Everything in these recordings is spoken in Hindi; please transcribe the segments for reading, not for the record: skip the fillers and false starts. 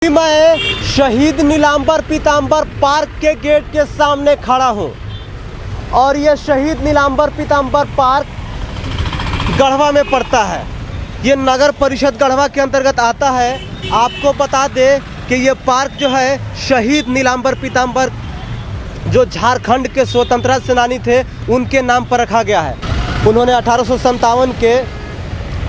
मैं शहीद नीलांबर पीतांबर पार्क के गेट के सामने खड़ा हूं और ये शहीद नीलांबर पीतांबर पार्क गढ़वा में पड़ता है। ये नगर परिषद गढ़वा के अंतर्गत आता है। आपको बता दें कि ये पार्क जो है शहीद नीलांबर पीतांबर जो झारखंड के स्वतंत्रता सेनानी थे उनके नाम पर रखा गया है। उन्होंने 1857 के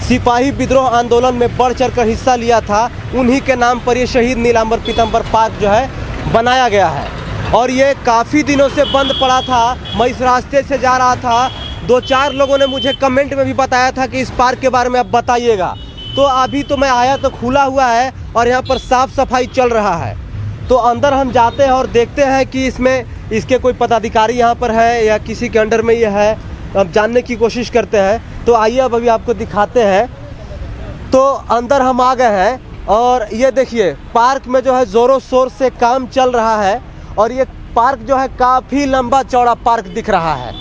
सिपाही विद्रोह आंदोलन में बढ़ चढ़कर हिस्सा लिया था। उन्हीं के नाम पर ये शहीद नीलांबर पीतांबर पार्क जो है बनाया गया है और ये काफ़ी दिनों से बंद पड़ा था। मैं इस रास्ते से जा रहा था, 2-4 लोगों ने मुझे कमेंट में भी बताया था कि इस पार्क के बारे में आप बताइएगा। तो अभी तो मैं आया तो खुला हुआ है और यहाँ पर साफ़ सफाई चल रहा है। तो अंदर हम जाते हैं और देखते हैं कि इसमें इसके कोई पदाधिकारी यहाँ पर है या किसी के अंडर में ये है, अब जानने की कोशिश करते हैं। तो आइए अब अभी आपको दिखाते हैं। तो अंदर हम आ गए हैं और ये देखिए पार्क में जो है ज़ोरों शोर से काम चल रहा है और ये पार्क जो है काफ़ी लंबा चौड़ा पार्क दिख रहा है।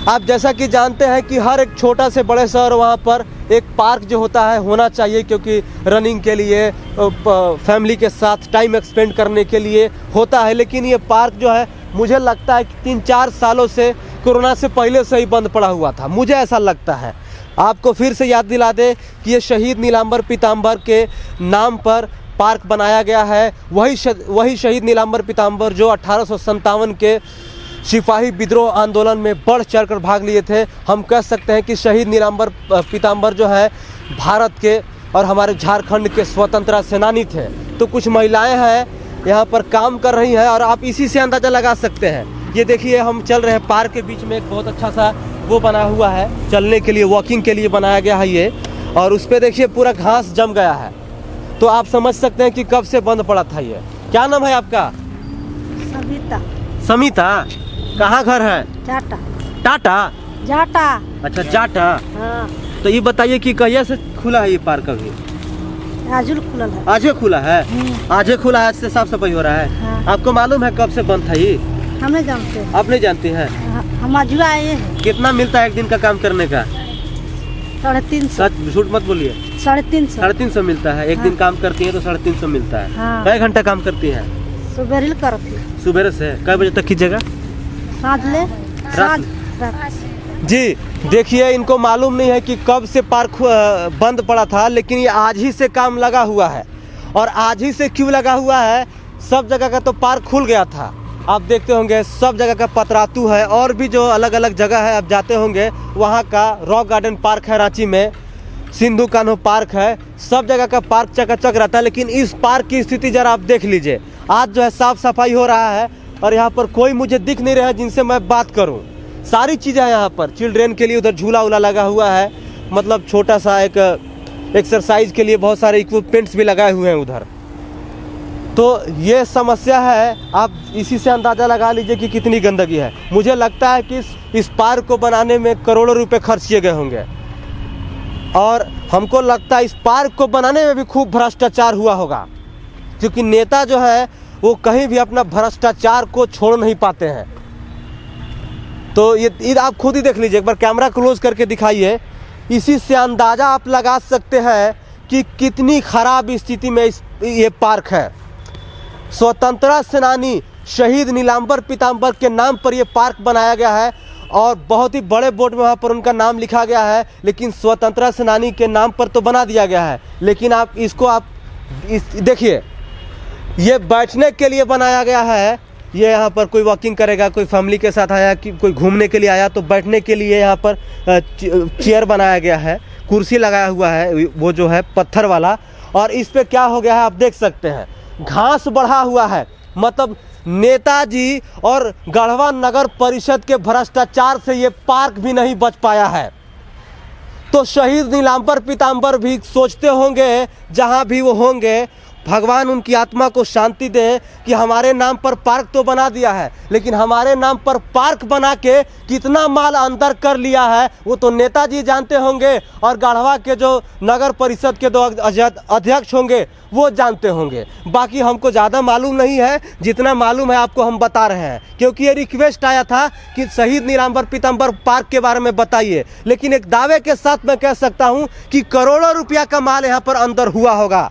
आप जैसा कि जानते हैं कि हर एक छोटा से बड़े शहर वहाँ पर एक पार्क जो होता है होना चाहिए, क्योंकि रनिंग के लिए, फैमिली के साथ टाइम एक्सपेंड करने के लिए होता है। लेकिन ये पार्क जो है मुझे लगता है कि 3-4 सालों से, कोरोना से पहले से ही बंद पड़ा हुआ था, मुझे ऐसा लगता है। आपको फिर से याद दिला दे कि ये शहीद नीलांबर पीतांबर के नाम पर पार्क बनाया गया है। वही शहीद नीलांबर पीतांबर जो 1857 के सिपाही विद्रोह आंदोलन में बढ़ चढ़कर भाग लिए थे। हम कह सकते हैं कि शहीद नीलांबर पीतांबर जो है भारत के और हमारे झारखंड के स्वतंत्रता सेनानी थे। तो कुछ महिलाएं हैं यहाँ पर काम कर रही हैं और आप इसी से अंदाज़ा लगा सकते हैं। ये देखिए हम चल रहे हैं पार्क के बीच में, एक बहुत अच्छा सा वो बना हुआ है चलने के लिए, वॉकिंग के लिए बनाया गया है ये, और उस पर देखिए पूरा घास जम गया है। तो आप समझ सकते हैं कि कब से बंद पड़ा था ये। क्या नाम है आपका? सविता। समिता। कहाँ घर है? जाटा। टाटा? जाटा। अच्छा जाटा। हाँ। तो ये बताइए कि कहिया से खुला है ये पार्क? अभी आजुल खुला है। आज खुला है? आज खुला है, आज से साफ सफाई हो रहा है। हाँ। आपको मालूम है कब से बंद था ये? हमें जानते हैं। आप नहीं जानती हैं? हम आज आए हैं। कितना मिलता है एक दिन का काम करने का? 350। सच झूठ मत बोलिए। 350। 350 मिलता है। एक हाँ। दिन काम करती है तो 350 मिलता है। हाँ। कई घंटा काम करती है? सुबह करती। सुबह से कई बजे तक कीजिएगा? साँझ ले। रात। जी देखिए, इनको मालूम नहीं है कि कब से पार्क बंद पड़ा था, लेकिन ये आज ही से काम लगा हुआ है। और आज ही से क्यों लगा हुआ है? सब जगह का तो पार्क खुल गया था, आप देखते होंगे सब जगह का पतरातू है, और भी जो अलग अलग जगह है आप जाते होंगे वहाँ का। रॉक गार्डन पार्क है रांची में, सिंधु कान्हो पार्क है, सब जगह का पार्क चकाचक रहता है। लेकिन इस पार्क की स्थिति ज़रा आप देख लीजिए। आज जो है साफ़ सफाई हो रहा है और यहाँ पर कोई मुझे दिख नहीं रहा है जिनसे मैं बात करूँ। सारी चीज़ें हैं यहाँ पर, चिल्ड्रेन के लिए उधर झूला वूला लगा हुआ है, मतलब छोटा सा एक एक्सरसाइज के लिए बहुत सारे इक्विपमेंट्स भी लगाए हुए हैं उधर। तो ये समस्या है, आप इसी से अंदाज़ा लगा लीजिए कि कितनी गंदगी है। मुझे लगता है कि इस पार्क को बनाने में करोड़ों रुपए खर्च किए गए होंगे और हमको लगता है इस पार्क को बनाने में भी खूब भ्रष्टाचार हुआ होगा, क्योंकि नेता जो है वो कहीं भी अपना भ्रष्टाचार को छोड़ नहीं पाते हैं। तो ये आप खुद ही देख लीजिए, एक बार कैमरा क्लोज करके दिखाइए। इसी से अंदाज़ा आप लगा सकते हैं कि कितनी ख़राब स्थिति में ये पार्क है। स्वतंत्रता सेनानी शहीद नीलांबर पीतांबर के नाम पर ये पार्क बनाया गया है और बहुत ही बड़े बोर्ड में वहाँ पर उनका नाम लिखा गया है। लेकिन स्वतंत्रता सेनानी के नाम पर तो बना दिया गया है, लेकिन आप इसको देखिए, ये बैठने के लिए बनाया गया है। ये यहाँ पर कोई वॉकिंग करेगा, कोई फैमिली के साथ आया, कि कोई घूमने के लिए आया, तो बैठने के लिए यहाँ पर चेयर बनाया गया है, कुर्सी लगाया हुआ है वो जो है पत्थर वाला। और इस पे क्या हो गया है आप देख सकते हैं, घास बढ़ा हुआ है। मतलब नेताजी और गढ़वा नगर परिषद के भ्रष्टाचार से ये पार्क भी नहीं बच पाया है। तो शहीद नीलांबर पीतांबर भी सोचते होंगे, जहाँ भी वो होंगे, भगवान उनकी आत्मा को शांति दे, कि हमारे नाम पर पार्क तो बना दिया है, लेकिन हमारे नाम पर पार्क बना के कितना माल अंदर कर लिया है वो तो नेताजी जानते होंगे और गढ़वा के जो नगर परिषद के 2 अध्यक्ष होंगे वो जानते होंगे। बाकी हमको ज़्यादा मालूम नहीं है, जितना मालूम है आपको हम बता रहे हैं, क्योंकि ये रिक्वेस्ट आया था कि शहीद नीलांबर पीतांबर पार्क के बारे में बताइए। लेकिन एक दावे के साथ मैं कह सकता हूँ कि करोड़ों रुपया का माल यहाँ पर अंदर हुआ होगा।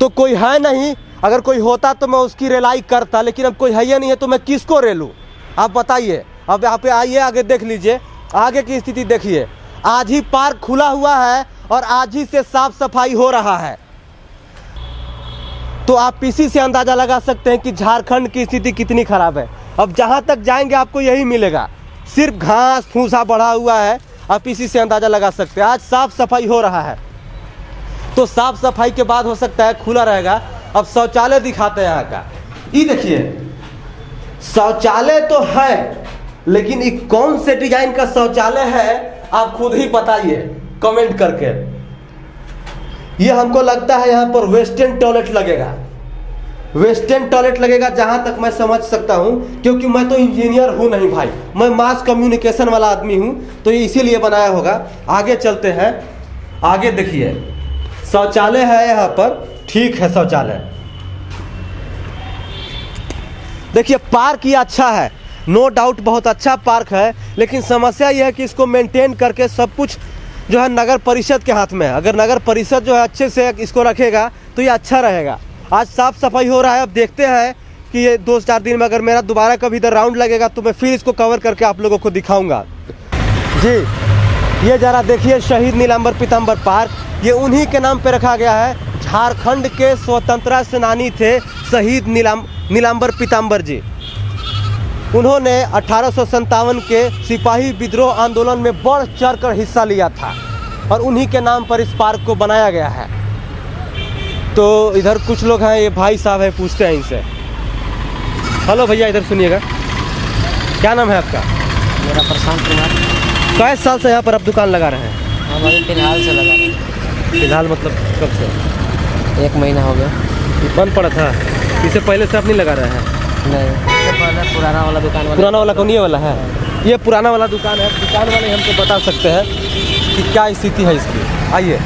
तो कोई है नहीं, अगर कोई होता तो मैं उसकी रेलाई करता, लेकिन अब कोई है ही नहीं है तो मैं किसको रेलूं? आप बताइए। अब यहाँ पे आइए, आगे देख लीजिए, आगे की स्थिति देखिए। आज ही पार्क खुला हुआ है और आज ही से साफ सफाई हो रहा है। तो आप इसी से अंदाज़ा लगा सकते हैं कि झारखंड की स्थिति कितनी खराब है। अब जहाँ तक जाएंगे आपको यही मिलेगा, सिर्फ घास फूसा बढ़ा हुआ है। आप इसी से अंदाज़ा लगा सकते हैं। आज साफ सफाई हो रहा है, तो साफ सफाई के बाद हो सकता है खुला रहेगा। अब शौचालय दिखाते हैं यहाँ का। ये देखिए, शौचालय तो है, लेकिन ये कौन से डिजाइन का शौचालय है आप खुद ही बताइए कमेंट करके। ये हमको लगता है यहाँ पर वेस्टर्न टॉयलेट लगेगा, वेस्टर्न टॉयलेट लगेगा जहाँ तक मैं समझ सकता हूँ, क्योंकि मैं तो इंजीनियर हूँ नहीं भाई, मैं मास कम्युनिकेशन वाला आदमी हूँ, तो ये इसीलिए बनाया होगा। आगे चलते हैं, आगे देखिए शौचालय है यहाँ पर, ठीक है शौचालय। देखिए पार्क ये अच्छा है, नो डाउट बहुत अच्छा पार्क है, लेकिन समस्या यह है कि इसको मेंटेन करके सब कुछ जो है नगर परिषद के हाथ में है। अगर नगर परिषद जो है अच्छे से इसको रखेगा तो ये अच्छा रहेगा। आज साफ सफाई हो रहा है। अब देखते हैं कि ये 2-4 दिन में अगर मेरा दोबारा कभी इधर राउंड लगेगा तो मैं फिर इसको कवर करके आप लोगों को दिखाऊंगा। जी ये ज़रा देखिए, शहीद नीलांबर पीताम्बर पार्क, ये उन्हीं के नाम पे रखा गया है। झारखंड के स्वतंत्रता सेनानी थे शहीद नीलांबर पीताम्बर जी। उन्होंने 1857 के सिपाही विद्रोह आंदोलन में बढ़ चढ़कर हिस्सा लिया था और उन्हीं के नाम पर इस पार्क को बनाया गया है। तो इधर कुछ लोग हैं, ये भाई साहब हैं, पूछते हैं इनसे। हेलो भैया, इधर सुनिएगा, क्या नाम है आपका? मेरा प्रशांत कुमार। कैसे साल से यहाँ पर आप दुकान लगा रहे हैं? हम अभी फिलहाल से लगा रहे हैं। फिलहाल मतलब कब से? 1 महीना हो गया। ये बंद पड़ा था, इससे पहले से आप नहीं लगा रहे हैं? नहीं, इससे पहले पुराना वाला दुकान वाला। पुराना वाला कौन ये वाला है? ये पुराना वाला दुकान है। दुकान वाले हमको बता सकते हैं कि क्या स्थिति है इसकी। आइए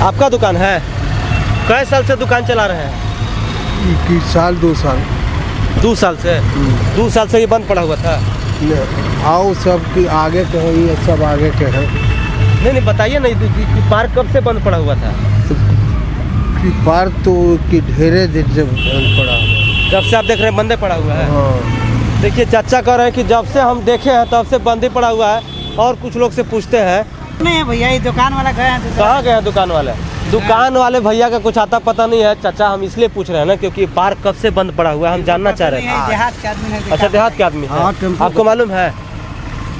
आपका दुकान है? कै साल से दुकान चला रहे हैं? 21 साल 2 साल। 2 साल से? 2 साल से ये बंद पड़ा हुआ था? आओ सब की आगे के हैं, ये सब आगे के हैं। नहीं बताइए नहीं कि पार्क कब से बंद पड़ा हुआ था? कि पार्क तो कि ढेरे दिन से बंद पड़ा हुआ। जब से आप देख रहे हैं बंदे पड़ा हुआ है? हाँ। देखिए चाचा कह रहे हैं कि जब से हम देखे हैं तब से बंद ही पड़ा हुआ है। और कुछ लोग से पूछते हैं। नहीं भैया, ये दुकान वाला गए हैं। कहाँ गए हैं दुकान वाले? दुकान वाले भैया का कुछ आता पता नहीं है। चाचा हम इसलिए पूछ रहे हैं ना, क्योंकि पार्क कब से बंद पड़ा हुआ है हम जानना चाह रहे हैं। देहात के आदमी है। अच्छा, देहात के आदमी है। आपको मालूम है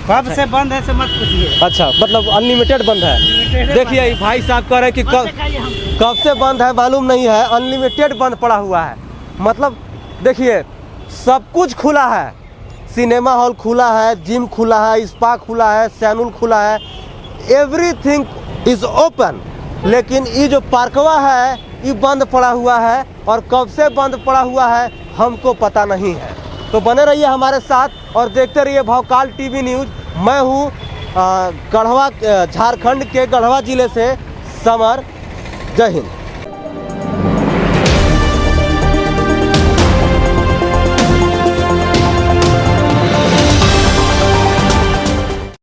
कब से बंद है से मत पूछिए। अच्छा, मतलब अनलिमिटेड बंद है। देखिए ये भाई साहब कह रहे हैं कि कब से बंद है मालूम नहीं है, अनलिमिटेड बंद पड़ा हुआ है। मतलब देखिए सब कुछ खुला है, सिनेमा हॉल खुला है, जिम खुला है, स्पा खुला है, सैलून खुला है, एवरीथिंग इज ओपन। लेकिन ये जो पार्कवा है ये बंद पड़ा हुआ है, और कब से बंद पड़ा हुआ है हमको पता नहीं है। तो बने रहिए हमारे साथ और देखते रहिए भौकाल टीवी न्यूज़। मैं हूँ गढ़वा, झारखंड के गढ़वा जिले से समर। जय हिंद।